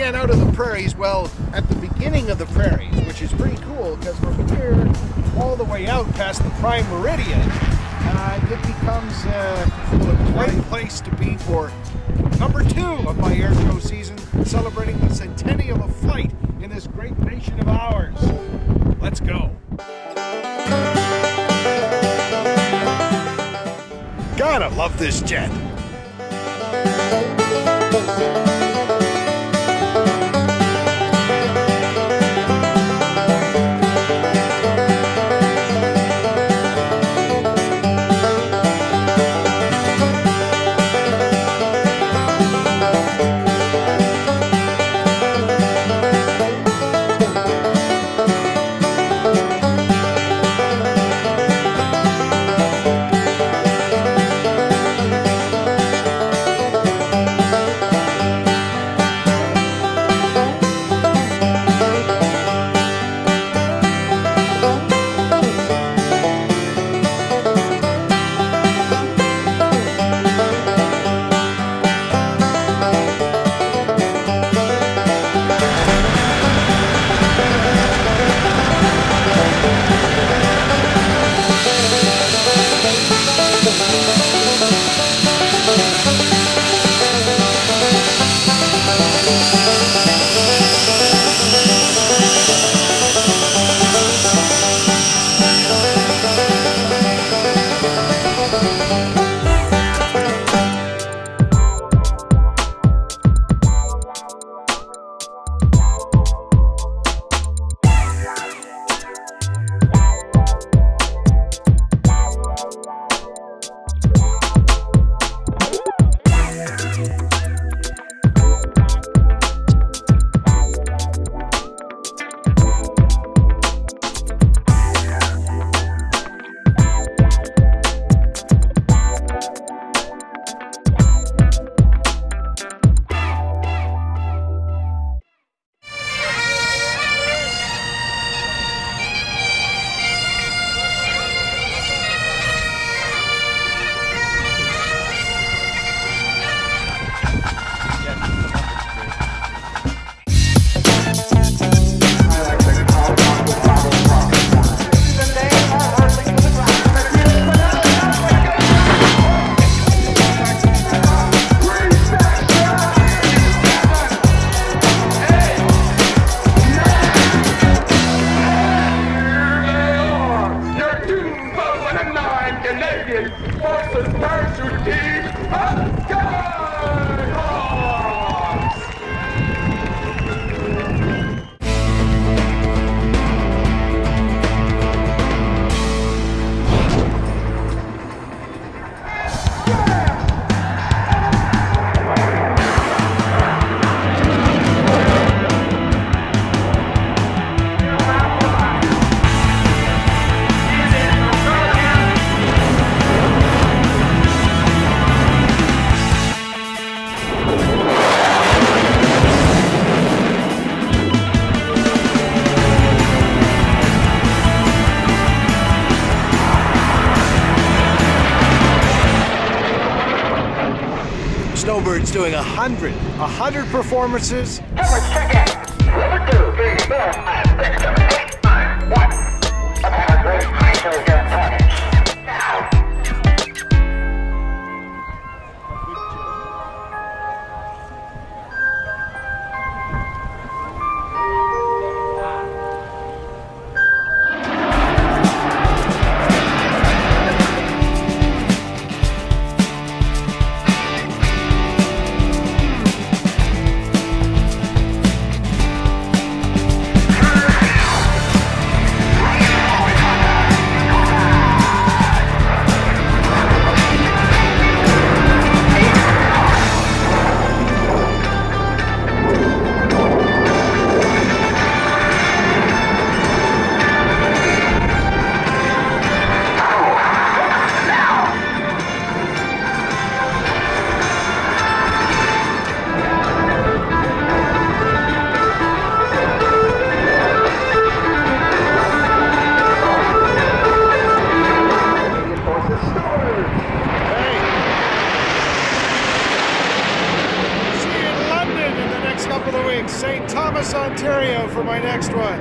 again out of the prairies, well, at the beginning of the prairies, which is pretty cool because from here all the way out past the prime meridian, it becomes a great place to be for number 2 of my air show season, celebrating the Centennial of Flight in this great nation of ours. Let's go. Gotta love this jet. Snowbirds doing 100 performances. Check it. 1, 2, 3, 4, 5, 6, 7, 8, 9, 1. I've had a great high show here in Centennial. Now. for my next one.